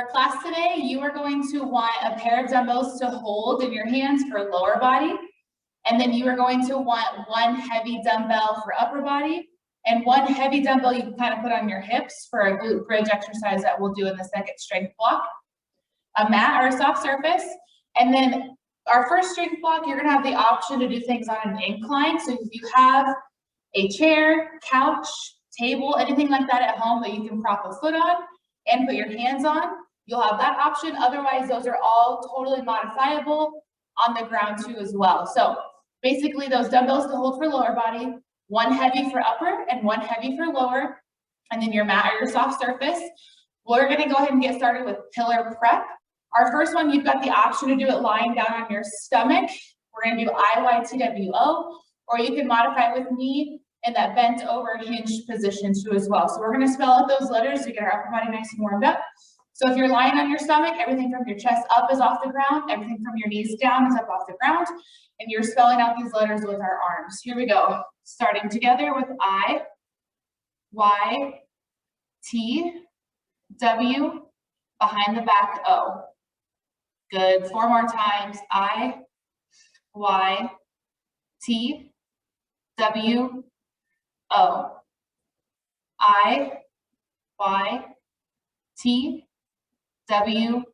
For class today, you are going to want a pair of dumbbells to hold in your hands for lower body. And then you are going to want one heavy dumbbell for upper body and one heavy dumbbell you can kind of put on your hips for a glute bridge exercise that we'll do in the second strength block. A mat or a soft surface. And then our first strength block, you're gonna have the option to do things on an incline. So if you have a chair, couch, table, anything like that at home that you can prop a foot on and put your hands on, you'll have that option. Otherwise, those are all totally modifiable on the ground too as well. So basically those dumbbells to hold for lower body, one heavy for upper and one heavy for lower, and then your mat or your soft surface. We're gonna go ahead and get started with pillar prep. Our first one, you've got the option to do it lying down on your stomach. We're gonna do IYTWO, or you can modify with me in that bent over hinged position too as well. So we're gonna spell out those letters to get our upper body nice and warmed up. So if you're lying on your stomach, everything from your chest up is off the ground, everything from your knees down is up off the ground, and you're spelling out these letters with our arms. Here we go. Starting together with I, Y, T, W, behind the back O. Good. 4 more times. I, Y, T, W, O. I, Y, T, W,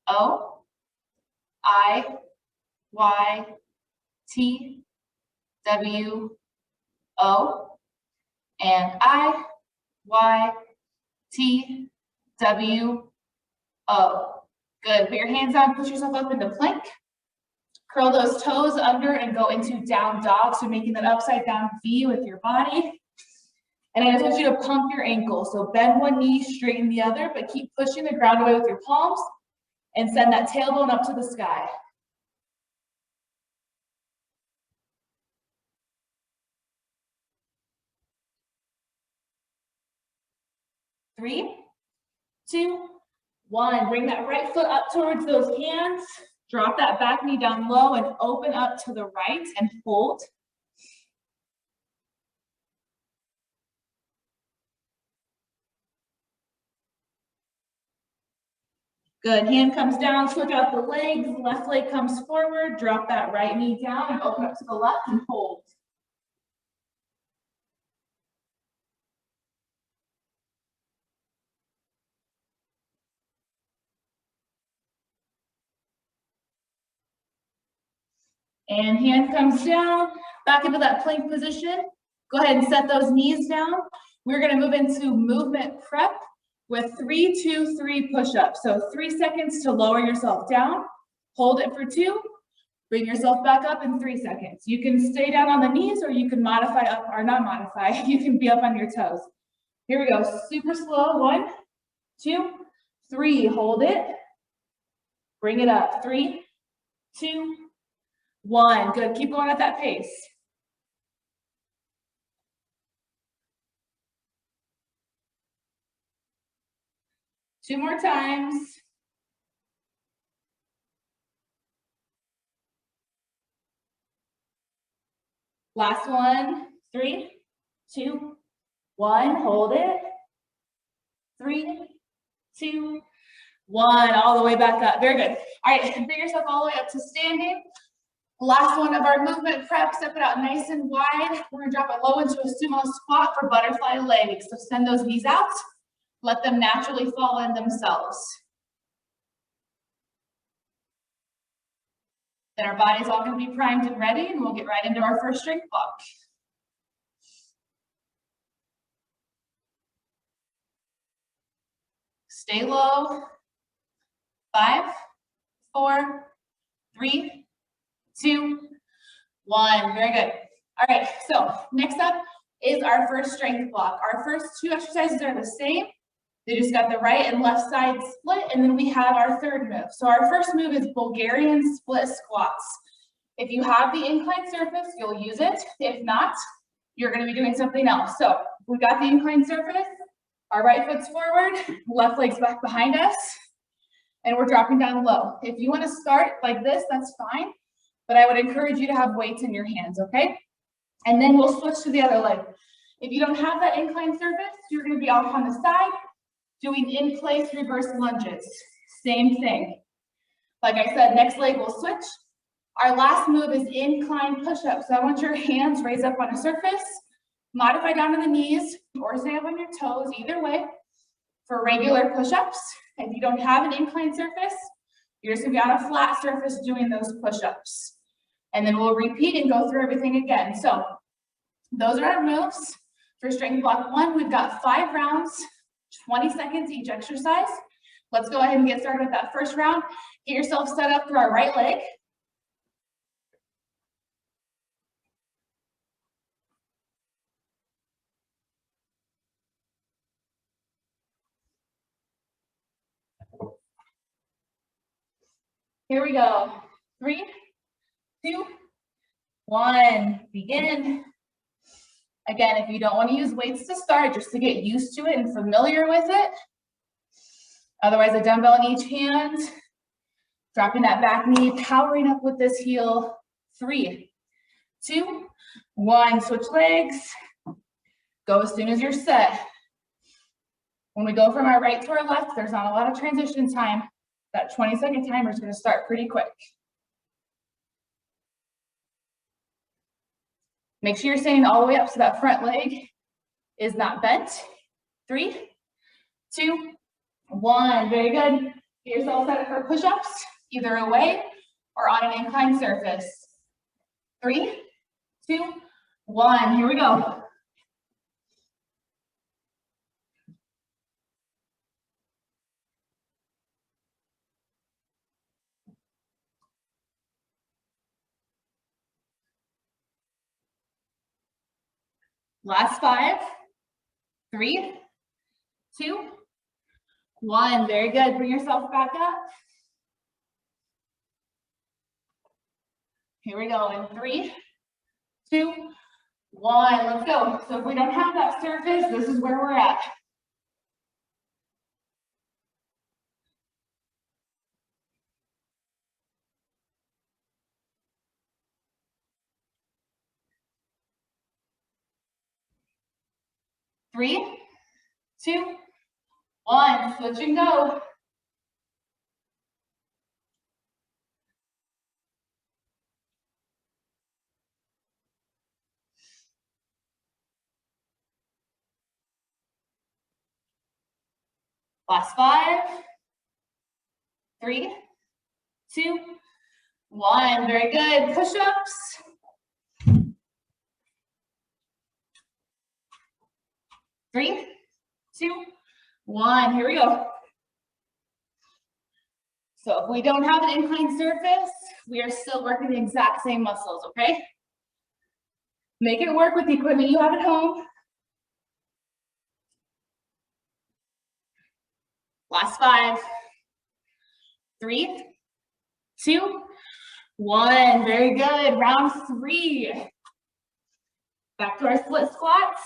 O. I, Y, T, W, O. And I, Y, T, W, O. Good. Put your hands down, push yourself up into plank. Curl those toes under and go into down dog. So making that upside down V with your body. And I just want you to pump your ankles. So bend one knee, straighten the other, but keep pushing the ground away with your palms and send that tailbone up to the sky. Three, 2, 1. Bring that right foot up towards those hands. Drop that back knee down low and open up to the right and hold. Good. Hand comes down, switch out the legs. Left leg comes forward. Drop that right knee down and open up to the left and hold. And hand comes down, back into that plank position. Go ahead and set those knees down. We're gonna move into movement prep with 3, 2, 3 push-ups. So 3 seconds to lower yourself down. Hold it for 2. Bring yourself back up in 3 seconds. You can stay down on the knees or you can modify up, or not modify, you can be up on your toes. Here we go, super slow. 1, 2, 3, hold it. Bring it up, 3, 2, 1. Good, keep going at that pace. Two more times. Last one. 3, 2, 1. Hold it. 3, 2, 1. All the way back up. Very good. All right, bring yourself all the way up to standing. Last one of our movement prep. Step it out nice and wide. We're gonna drop it low into a sumo squat for butterfly legs. So send those knees out. Let them naturally fall in themselves. Then our body's all gonna be primed and ready, and we'll get right into our first strength block. Stay low. 5, 4, 3, 2, 1. Very good. All right, so next up is our first strength block. Our first 2 exercises are the same. They just got the right and left side split, and then we have our third move. So our first move is Bulgarian split squats. If you have the inclined surface, you'll use it. If not, you're gonna be doing something else. So we got the inclined surface, our right foot's forward, left leg's back behind us, and we're dropping down low. If you wanna start like this, that's fine, but I would encourage you to have weights in your hands, okay? And then we'll switch to the other leg. If you don't have that inclined surface, you're gonna be off on the side. Doing in place reverse lunges, same thing. Like I said, next leg will switch. Our last move is incline push-up. So I want your hands raised up on a surface, modify down to the knees, or stay up on your toes, either way, for regular push-ups. If you don't have an incline surface, you're just gonna be on a flat surface doing those push-ups. And then we'll repeat and go through everything again. So those are our moves. For strength block 1, we've got 5 rounds, 20 seconds each exercise. Let's go ahead and get started with that first round. Get yourself set up for our right leg. Here we go. 3, 2, 1, begin. Again, if you don't want to use weights to start, just to get used to it and familiar with it. Otherwise, a dumbbell in each hand. Dropping that back knee, powering up with this heel. 3, 2, 1, switch legs. Go as soon as you're set. When we go from our right to our left, there's not a lot of transition time. That 20-second timer is going to start pretty quick. Make sure you're standing all the way up so that front leg is not bent. 3, 2, 1. Very good. Get yourself set up for push-ups, either away or on an inclined surface. 3, 2, 1. Here we go. Last 5, 3, 2, 1. Very good. Bring yourself back up. Here we go. In 3, 2, 1. Let's go. So if we don't have that surface, this is where we're at. Three, 2, 1. Switch and go. Last 5, 3, 2, 1. Very good. Push-ups. 3, 2, 1. Here we go. So if we don't have an inclined surface, we are still working the exact same muscles, okay? Make it work with the equipment you have at home. Last 5, 3, 2, 1. Very good. Round 3. Back to our split squats.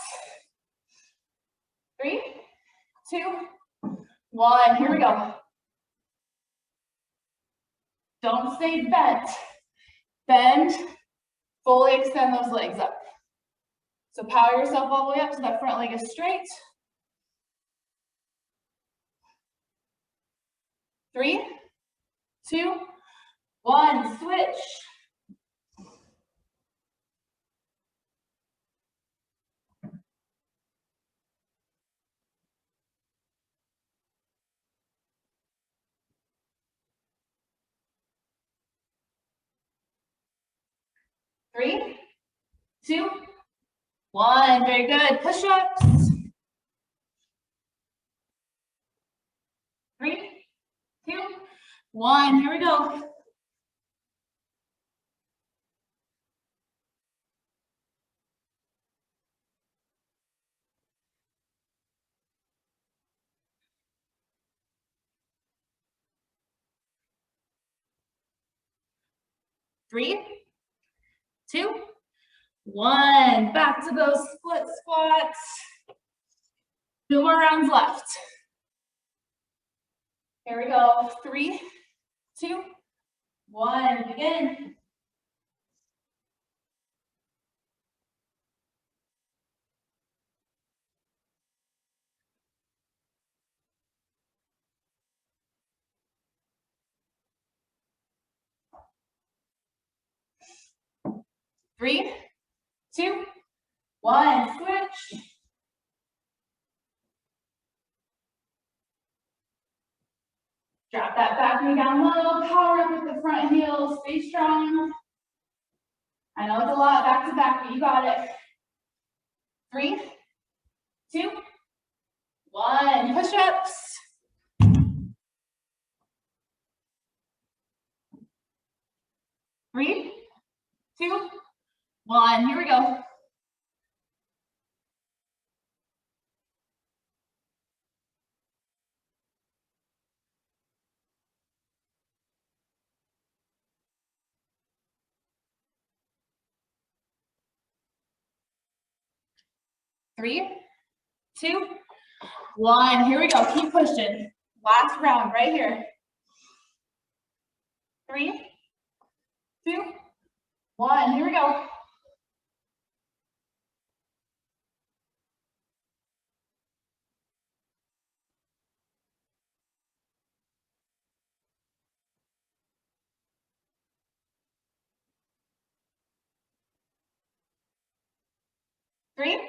3, 2, 1. Here we go. Don't stay bent. Bend, fully extend those legs up. So power yourself all the way up so that front leg is straight. 3, 2, 1. Switch. Three, 2, 1. Very good. Push-ups. 3, 2, 1. Here we go. Three, 2, 1. Back to those split squats. 2 more rounds left. Here we go. 3, 2, 1. Begin. 3, 2, 1, switch. Drop that back knee down low, power up with the front heel, stay strong. I know it's a lot back to back, but you got it. 3, 2, 1, push-ups. 3, 2, 1, here we go. 3, 2, 1, here we go, keep pushing. Last round right here. 3, 2, 1, here we go. 3,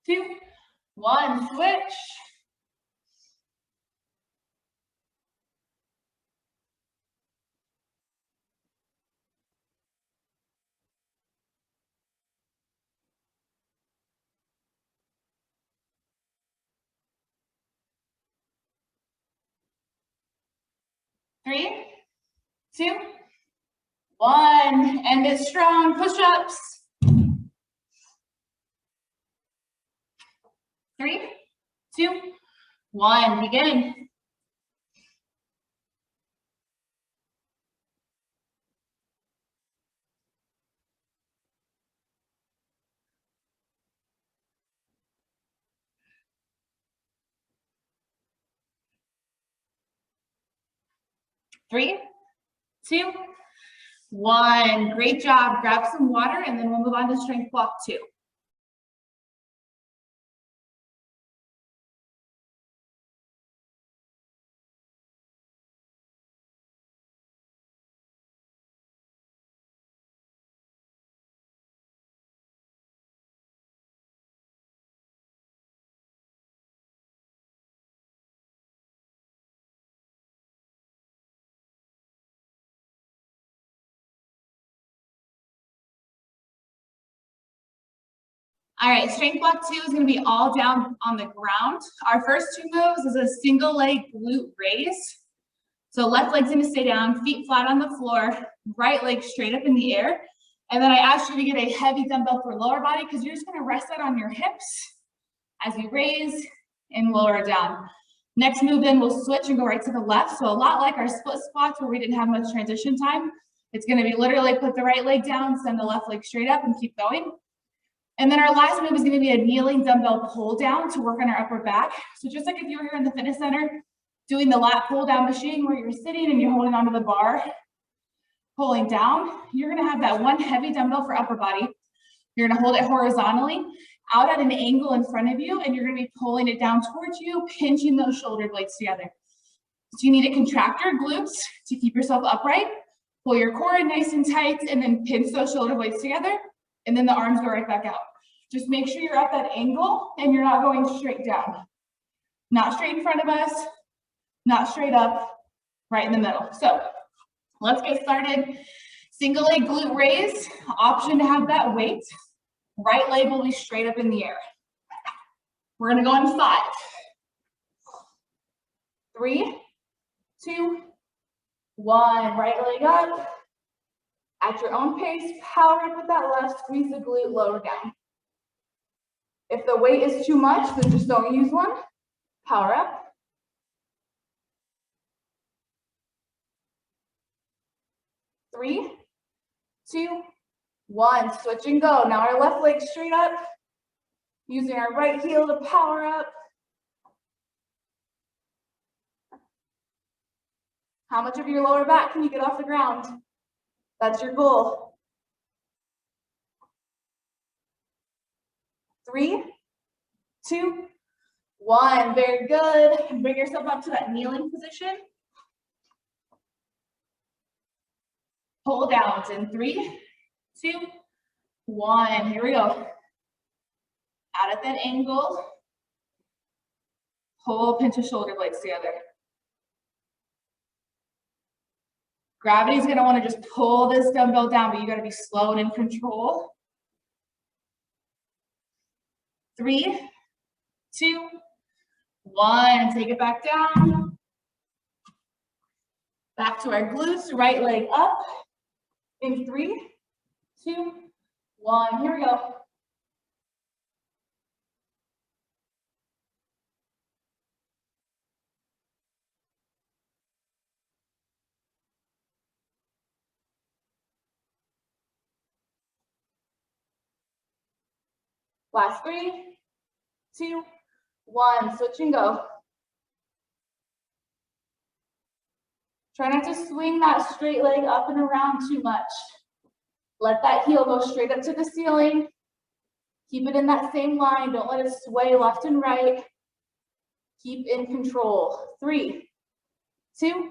2, 1, switch. 3, 2, 1, end it strong, push-ups. 3, 2, 1, begin. 3, 2, 1, great job. Grab some water and then we'll move on to strength block 2. All right, strength block 2 is going to be all down on the ground. Our first 2 moves is a single leg glute raise. So left leg's going to stay down, feet flat on the floor, right leg straight up in the air. And then I asked you to get a heavy dumbbell for lower body because you're just going to rest that on your hips as you raise and lower it down. Next move then we'll switch and go right to the left. So a lot like our split squats where we didn't have much transition time. It's going to be literally put the right leg down, send the left leg straight up and keep going. And then our last move is going to be a kneeling dumbbell pull down to work on our upper back. So just like if you were here in the fitness center doing the lat pull down machine where you're sitting and you're holding onto the bar, pulling down, you're going to have that one heavy dumbbell for upper body. You're going to hold it horizontally out at an angle in front of you, and you're going to be pulling it down towards you, pinching those shoulder blades together. So you need to contract your glutes to keep yourself upright, pull your core in nice and tight, and then pinch those shoulder blades together. And then the arms go right back out. Just make sure you're at that angle and you're not going straight down. Not straight in front of us, not straight up, right in the middle. So let's get started. Single leg glute raise, option to have that weight. Right leg will be straight up in the air. We're gonna go in 5. 3, 2, 1, right leg up. At your own pace, power up with that left, squeeze the glute, lower down. If the weight is too much, then just don't use one. Power up. 3, 2, 1, switch and go. Now our left leg straight up, using our right heel to power up. How much of your lower back can you get off the ground? That's your goal. 3, 2, 1, very good. And bring yourself up to that kneeling position. Pull downs in 3, 2, 1, here we go. Out at that angle. Pull, pinch the shoulder blades together. Gravity's gonna wanna just pull this dumbbell down, but you gotta be slow and in control. 3, 2, 1, take it back down. Back to our glutes, right leg up. In 3, 2, 1, here we go. Last 3, 2, 1, switch and go. Try not to swing that straight leg up and around too much. Let that heel go straight up to the ceiling. Keep it in that same line. Don't let it sway left and right. Keep in control. 3, 2,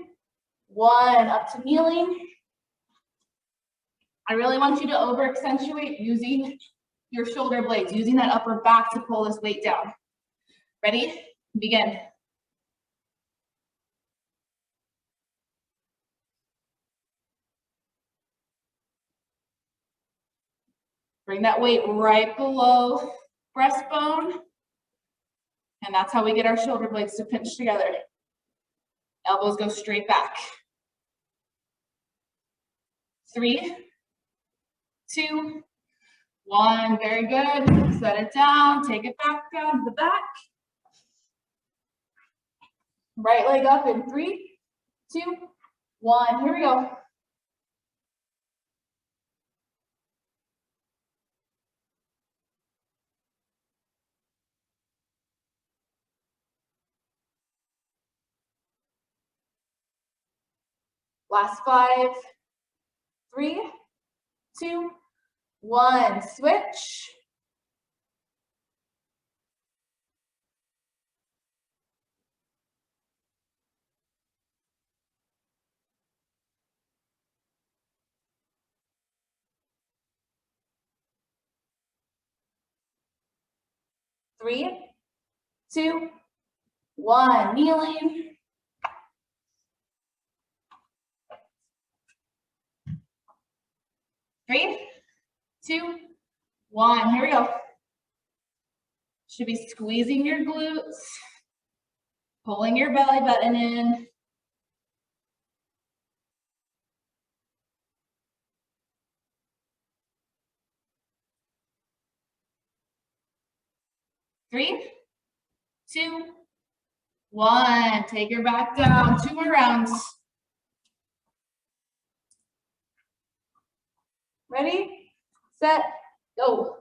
1, up to kneeling. I really want you to over accentuate using your shoulder blades, using that upper back to pull this weight down. Ready? Begin. Bring that weight right below breastbone. And that's how we get our shoulder blades to pinch together. Elbows go straight back. 3, 2, 1, very good. Set it down, take it back down to the back. Right leg up in 3, 2, 1, here we go. Last 5, 3, 2, 1, switch. Three, 2, 1, kneeling. Three, 2, 1, here we go. Should be squeezing your glutes, pulling your belly button in. Three, 2, 1, take her back down. 2 more rounds. Ready, set, go.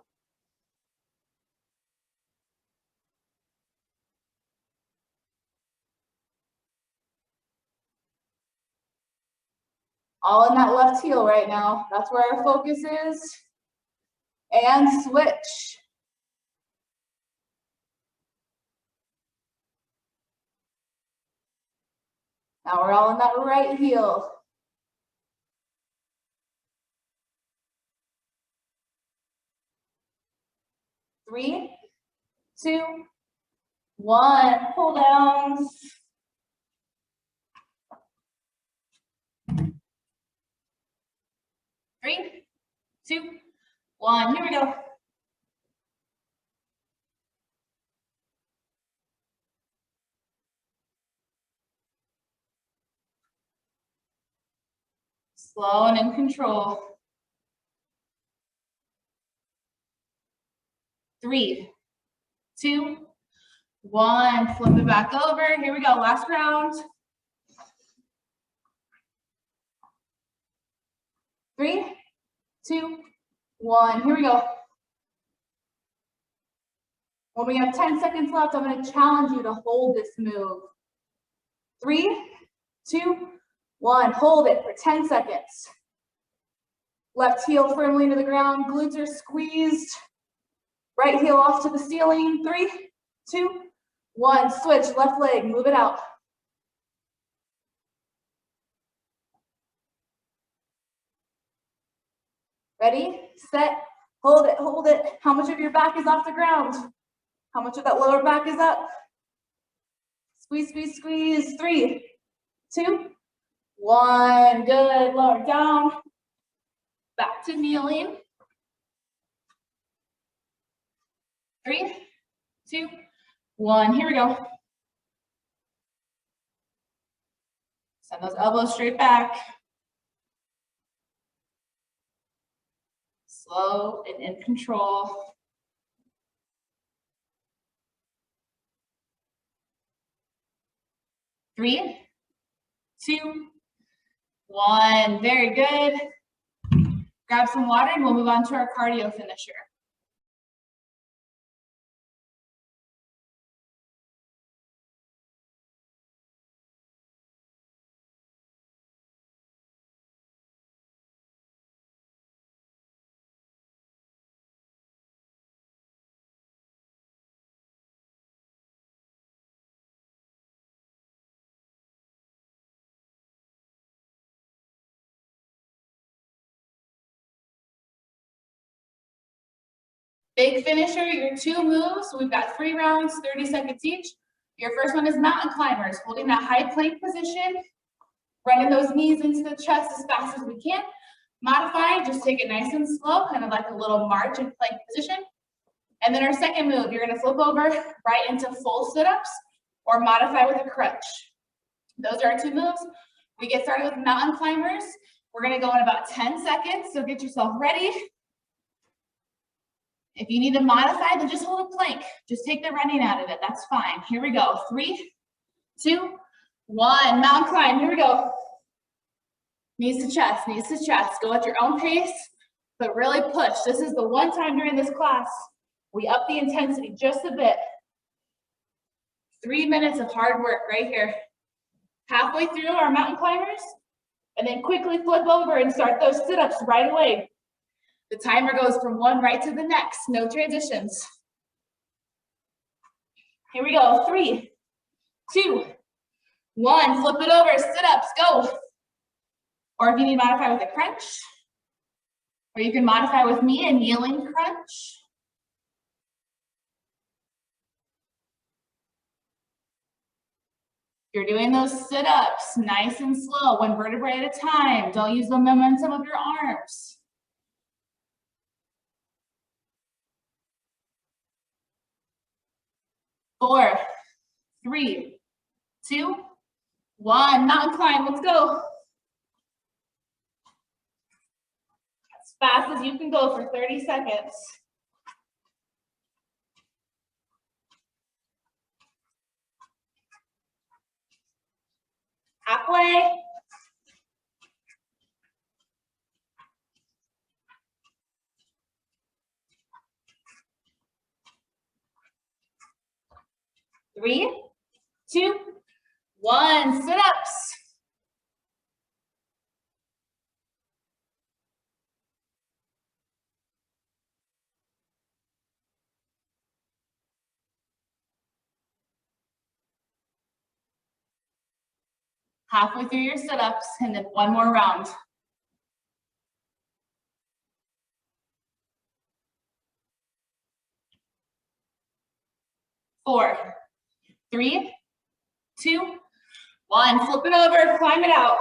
All in that left heel right now. That's where our focus is. And switch. Now we're all in that right heel. Three, 2, 1, pull downs. Three, 2, 1, here we go. Slow and in control. 3, 2, 1, flip it back over. Here we go, last round. 3, 2, 1, here we go. When we have 10 seconds left, I'm going to challenge you to hold this move. 3, 2, 1, hold it for 10 seconds. Left heel firmly into the ground, glutes are squeezed. Right heel off to the ceiling. 3, 2, 1, switch, left leg, move it out. Ready, set, Hold it, hold it. How much of your back is off the ground? How much of that lower back is up? Squeeze, squeeze, squeeze. 3, 2, 1. Good. Lower down. Back to kneeling. 3, 2, 1. Here we go. Send those elbows straight back. Slow and in control. 3, 2, 1. Very good. Grab some water and we'll move on to our cardio finisher. Big finisher, your 2 moves. We've got 3 rounds, 30 seconds each. Your first one is mountain climbers, holding that high plank position, running those knees into the chest as fast as we can. Modify, just take it nice and slow, kind of like a little march in plank position. And then our second move, you're gonna flip over right into full sit-ups or modify with a crunch. Those are our 2 moves. We get started with mountain climbers. We're gonna go in about 10 seconds, so get yourself ready. If you need to modify, then just hold a plank. Just take the running out of it, that's fine. Here we go, 3, 2, 1, mountain climb, here we go. Knees to chest, go at your own pace, but really push. This is the one time during this class, we up the intensity just a bit. 3 minutes of hard work right here. Halfway through our mountain climbers, and then quickly flip over and start those sit-ups right away. The timer goes from one right to the next, no transitions. Here we go, 3, 2, 1, flip it over, sit-ups, go. Or if you need to modify with a crunch, or you can modify with me, a kneeling crunch. You're doing those sit-ups, nice and slow, 1 vertebrae at a time. Don't use the momentum of your arms. 4, 3, 2, 1. Mountain climb, let's go. As fast as you can go for 30 seconds. Halfway. Three, 2, 1, sit-ups. Halfway through your sit-ups, and then 1 more round. 4, 3, 2, 1. Flip it over, climb it out.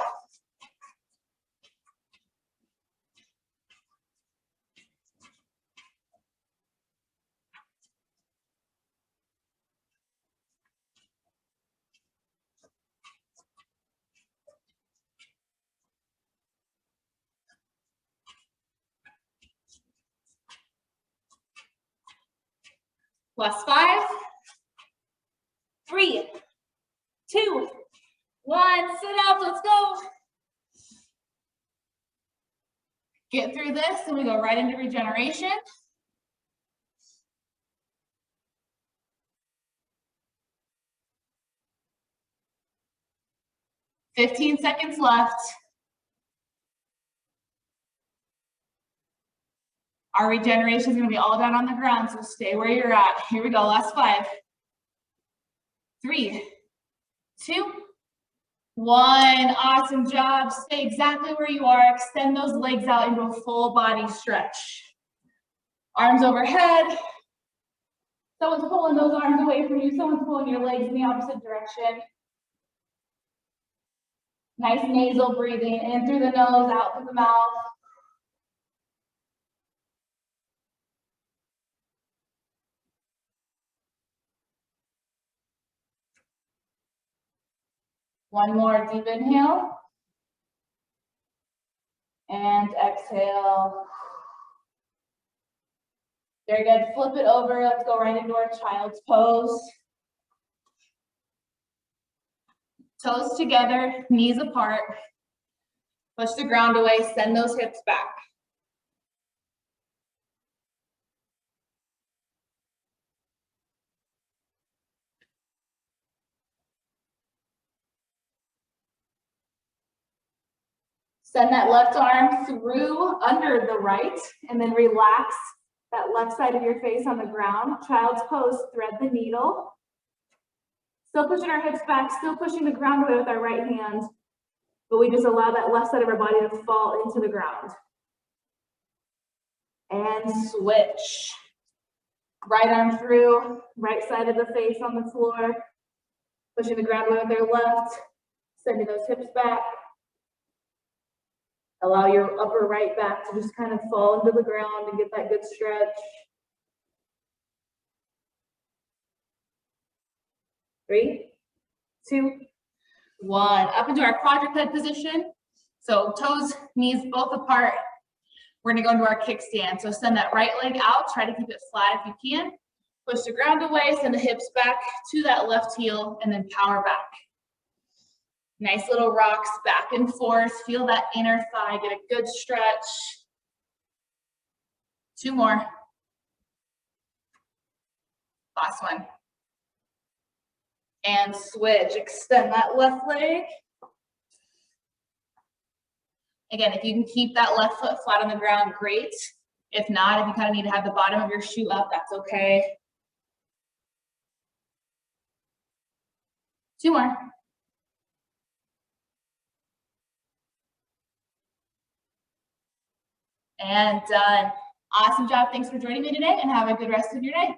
Last 5, 3, 2, 1. Sit up, let's go. Get through this and we go right into regeneration. "15 seconds left. Our regeneration is going to be all down on the ground, so stay where you're at. Here we go, last 5, 3, 2, 1. Awesome job. Stay exactly where you are. Extend those legs out into a full body stretch. Arms overhead. Someone's pulling those arms away from you. Someone's pulling your legs in the opposite direction. Nice nasal breathing, in through the nose, out through the mouth. One more deep inhale. And exhale. Very good. Flip it over. Let's go right into our child's pose. Toes together, knees apart. Push the ground away, send those hips back. Send that left arm through under the right, and then relax that left side of your face on the ground. Child's pose, thread the needle. Still pushing our hips back, still pushing the ground away with our right hand, but we just allow that left side of our body to fall into the ground. And switch. Right arm through, right side of the face on the floor, pushing the ground away with their left, sending those hips back. Allow your upper right back to just kind of fall into the ground and get that good stretch. 3, 2, 1. Up into our quadruped position. So toes, knees both apart. We're gonna go into our kickstand. So send that right leg out, try to keep it flat if you can. Push the ground away, send the hips back to that left heel, and then power back. Nice little rocks back and forth. Feel that inner thigh, get a good stretch. 2 more. Last one. And switch, extend that left leg. Again, if you can keep that left foot flat on the ground, great. If not, if you kind of need to have the bottom of your shoe up, that's okay. 2 more. And done. Awesome job. Thanks for joining me today, and have a good rest of your day.